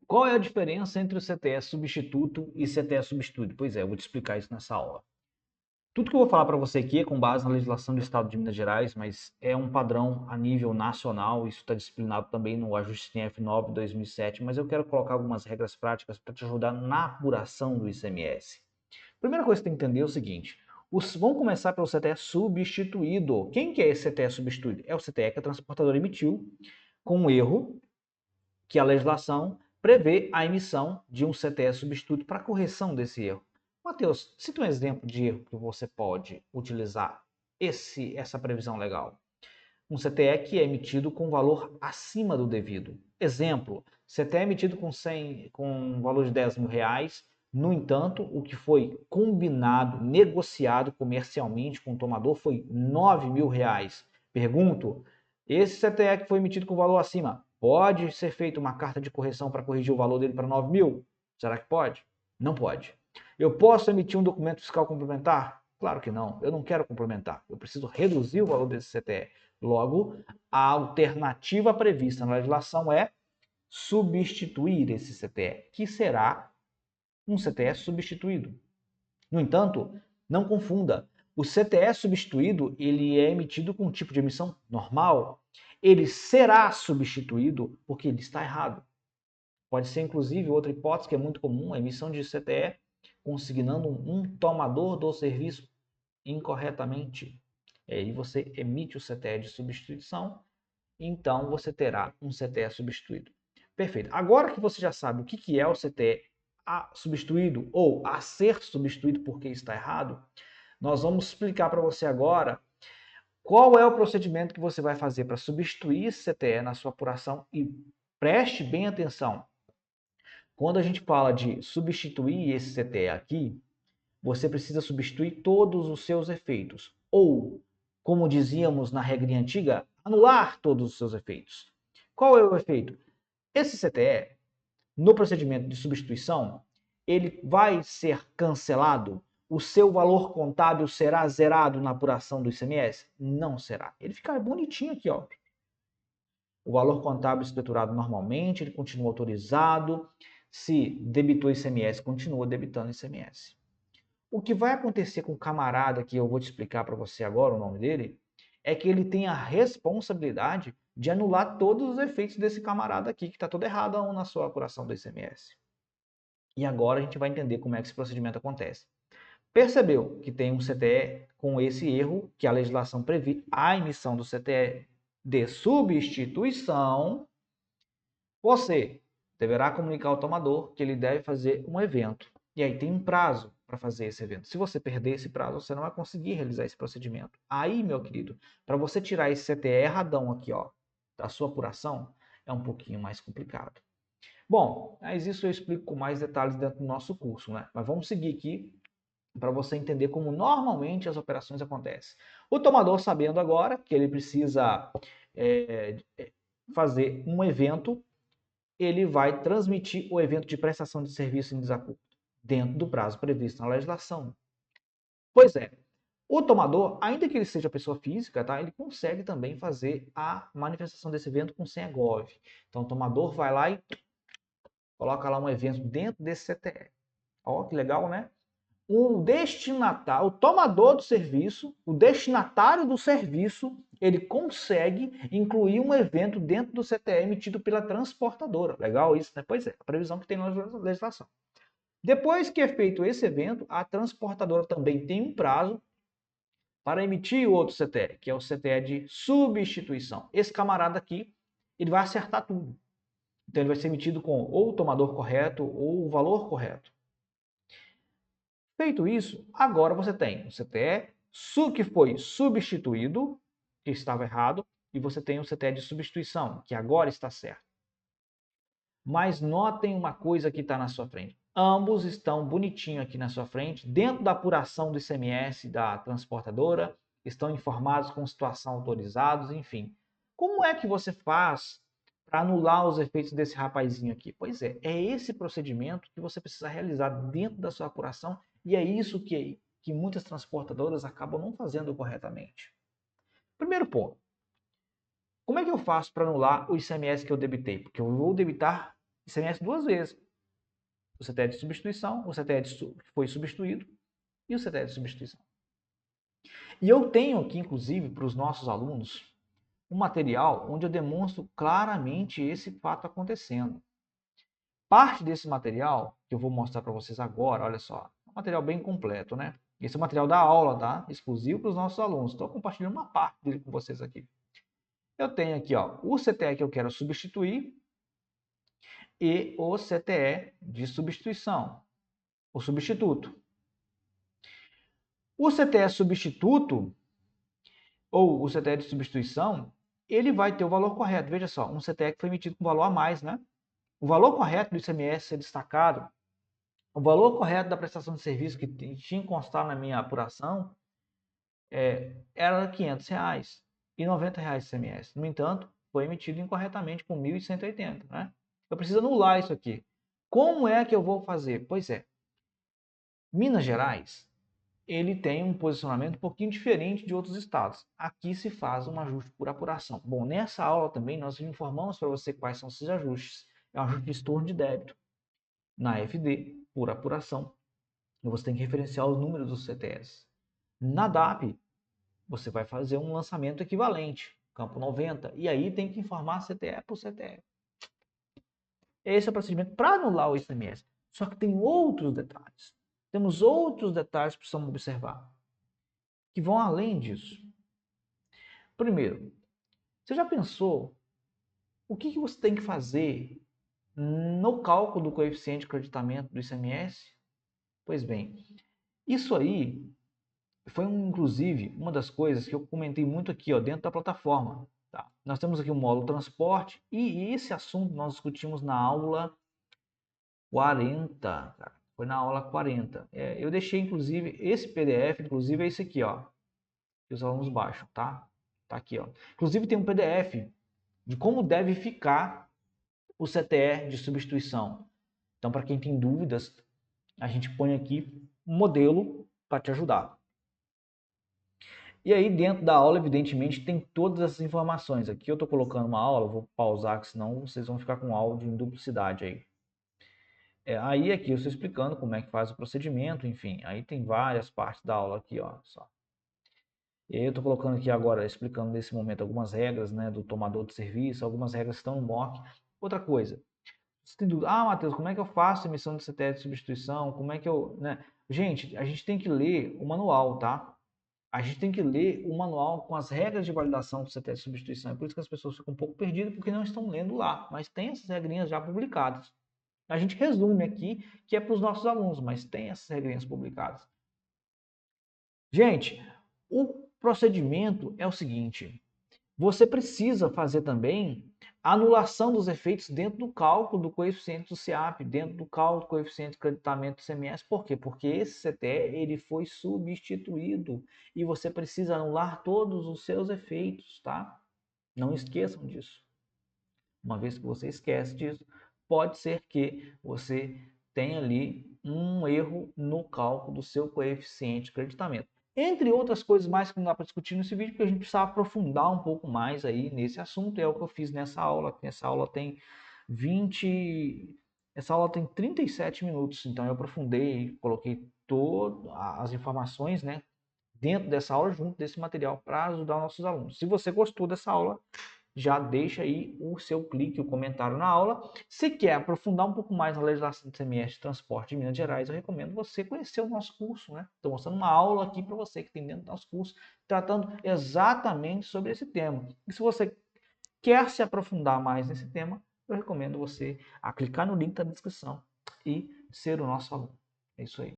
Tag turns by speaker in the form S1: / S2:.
S1: Qual é a diferença entre o CTE substituto e CTE substituído? Pois é, eu vou te explicar isso nessa aula. Tudo que eu vou falar para você aqui é com base na legislação do Estado de Minas Gerais, mas é um padrão a nível nacional, isso está disciplinado também no ajuste TF9 2007, mas eu quero colocar algumas regras práticas para te ajudar na apuração do ICMS. Primeira coisa que você tem que entender é o seguinte, vamos começar pelo CTE substituído. Quem que é esse CTE substituído? É o CTE que a transportadora emitiu com um erro que a legislação prevê a emissão de um CTE substituto para correção desse erro. Matheus, cita um exemplo de erro que você pode utilizar essa previsão legal. Um CTE que é emitido com valor acima do devido. Exemplo, CTE emitido com valor de 10 mil reais, no entanto, o que foi combinado, negociado comercialmente com o tomador foi 9 mil reais. Pergunto, esse CTE que foi emitido com valor acima, pode ser feita uma carta de correção para corrigir o valor dele para 9 mil? Será que pode? Não pode. Eu posso emitir um documento fiscal complementar? Claro que não. Eu não quero complementar. Eu preciso reduzir o valor desse CTE. Logo, a alternativa prevista na legislação é substituir esse CTE, que será um CTE substituído. No entanto, não confunda. O CTE substituído ele é emitido com um tipo de emissão normal. Ele será substituído porque ele está errado. Pode ser, inclusive, outra hipótese que é muito comum, a emissão de CTE consignando um tomador do serviço incorretamente. E você emite o CTE de substituição, então você terá um CTE substituído. Perfeito. Agora que você já sabe o que é o CTE substituído ou a ser substituído porque está errado, nós vamos explicar para você agora qual é o procedimento que você vai fazer para substituir esse CTE na sua apuração e preste bem atenção. Quando a gente fala de substituir esse CTE aqui, você precisa substituir todos os seus efeitos. Ou, como dizíamos na regrinha antiga, anular todos os seus efeitos. Qual é o efeito? Esse CTE, no procedimento de substituição, ele vai ser cancelado? O seu valor contábil será zerado na apuração do ICMS? Não será. Ele fica bonitinho aqui, ó. O valor contábil escriturado normalmente, ele continua autorizado. Se debitou ICMS, continua debitando ICMS. O que vai acontecer com o camarada, que eu vou te explicar para você agora o nome dele, é que ele tem a responsabilidade de anular todos os efeitos desse camarada aqui, que está todo errado na sua apuração do ICMS. E agora a gente vai entender como é que esse procedimento acontece. Percebeu que tem um CTE com esse erro, que a legislação prevê a emissão do CTE de substituição, você deverá comunicar ao tomador que ele deve fazer um evento. E aí tem um prazo para fazer esse evento. Se você perder esse prazo, você não vai conseguir realizar esse procedimento. Aí, meu querido, para você tirar esse CTE erradão aqui, ó, da sua apuração, é um pouquinho mais complicado. Bom, mas isso eu explico com mais detalhes dentro do nosso curso, né? Mas vamos seguir aqui para você entender como normalmente as operações acontecem. O tomador, sabendo agora que ele precisa fazer um evento, ele vai transmitir o evento de prestação de serviço em desacordo, dentro do prazo previsto na legislação. Pois é, o tomador, ainda que ele seja pessoa física, tá, ele consegue também fazer a manifestação desse evento com senha gov. Então o tomador vai lá e coloca lá um evento dentro desse CTE. Ó, que legal, né? O destinatário, o tomador do serviço, o destinatário do serviço, ele consegue incluir um evento dentro do CTE emitido pela transportadora. Legal isso, né? Pois é, a previsão que tem na legislação. Depois que é feito esse evento, a transportadora também tem um prazo para emitir o outro CTE, que é o CTE de substituição. Esse camarada aqui, ele vai acertar tudo. Então ele vai ser emitido com ou o tomador correto ou o valor correto. Feito isso, agora você tem o CTE que foi substituído, que estava errado, e você tem o CTE de substituição, que agora está certo. Mas notem uma coisa que está na sua frente. Ambos estão bonitinho aqui na sua frente, dentro da apuração do ICMS da transportadora, estão informados com situação autorizados, enfim. Como é que você faz para anular os efeitos desse rapazinho aqui? Pois é esse procedimento que você precisa realizar dentro da sua apuração e é isso que muitas transportadoras acabam não fazendo corretamente. Primeiro ponto. Como é que eu faço para anular o ICMS que eu debitei? Porque eu vou debitar ICMS duas vezes. O CTE de substituição, o CTE que foi substituído e o CTE de substituição. E eu tenho aqui, inclusive, para os nossos alunos, um material onde eu demonstro claramente esse fato acontecendo. Parte desse material, que eu vou mostrar para vocês agora, olha só, é um material bem completo, né? Esse é o material da aula, tá? Exclusivo para os nossos alunos. Estou compartilhando uma parte dele com vocês aqui. Eu tenho aqui, ó, o CTE que eu quero substituir e o CTE de substituição, o substituto. O CTE substituto, ou o CTE de substituição, ele vai ter o valor correto. Veja só, um CTE que foi emitido com valor a mais, né? O valor correto do ICMS é destacado. O valor correto da prestação de serviço que tinha que constar na minha apuração era R$ 500 e R$ 90 ICMS. No entanto, foi emitido incorretamente com 1.180, né? Eu preciso anular isso aqui. Como é que eu vou fazer? Pois é, Minas Gerais, ele tem um posicionamento um pouquinho diferente de outros estados. Aqui se faz um ajuste por apuração. Bom, nessa aula também nós informamos para você quais são esses ajustes. É um ajuste de estorno de débito na FD, por apuração. E você tem que referenciar os números dos CTS. Na DAP, você vai fazer um lançamento equivalente, campo 90, e aí tem que informar CTE por CTE. Esse é o procedimento para anular o ICMS. Só que tem outros detalhes. Temos outros detalhes que precisamos observar, que vão além disso. Primeiro, você já pensou o que você tem que fazer no cálculo do coeficiente de creditamento do ICMS? Pois bem, isso aí foi, inclusive, uma das coisas que eu comentei muito aqui, ó, dentro da plataforma. Tá? Nós temos aqui o módulo transporte e esse assunto nós discutimos na aula 40, cara. Foi na aula 40. Eu deixei, inclusive, esse PDF, inclusive é esse aqui, ó, que os alunos baixam, tá? Tá aqui, ó. Inclusive tem um PDF de como deve ficar o CTE de substituição. Então, para quem tem dúvidas, a gente põe aqui um modelo para te ajudar. E aí, dentro da aula, evidentemente, tem todas essas informações. Aqui eu estou colocando uma aula, vou pausar, que senão vocês vão ficar com áudio em duplicidade aí. Aí aqui eu estou explicando como é que faz o procedimento, enfim. Aí tem várias partes da aula aqui, ó, só. E aí eu estou colocando aqui agora, explicando nesse momento algumas regras, né, do tomador de serviço, algumas regras que estão no MOC. Outra coisa, você tem dúvida, Matheus, como é que eu faço a emissão de CTE de substituição? Como é que eu, né? Gente, a gente tem que ler o manual, tá? A gente tem que ler o manual com as regras de validação do CTE de substituição. É por isso que as pessoas ficam um pouco perdidas, porque não estão lendo lá. Mas tem essas regrinhas já publicadas. A gente resume aqui que é para os nossos alunos, mas tem essas regrinhas publicadas. Gente, o procedimento é o seguinte. Você precisa fazer também a anulação dos efeitos dentro do cálculo do coeficiente do CIAP, dentro do cálculo do coeficiente de creditamento do ICMS. Por quê? Porque esse CTE ele foi substituído e você precisa anular todos os seus efeitos, tá? Não esqueçam disso. Uma vez que você esquece disso, pode ser que você tenha ali um erro no cálculo do seu coeficiente de creditamento. Entre outras coisas mais que não dá para discutir nesse vídeo, porque a gente precisava aprofundar um pouco mais aí nesse assunto, é o que eu fiz nessa aula. Essa aula tem 37 minutos, então eu aprofundei, coloquei todas as informações, né, dentro dessa aula, junto desse material, para ajudar nossos alunos. Se você gostou dessa aula, já deixa aí o seu clique, o comentário na aula. Se quer aprofundar um pouco mais na legislação do ICMS de transporte de Minas Gerais, eu recomendo você conhecer o nosso curso, né? Estou mostrando uma aula aqui para você que tem dentro do nosso curso, tratando exatamente sobre esse tema. E se você quer se aprofundar mais nesse tema, eu recomendo você a clicar no link da descrição e ser o nosso aluno. É isso aí.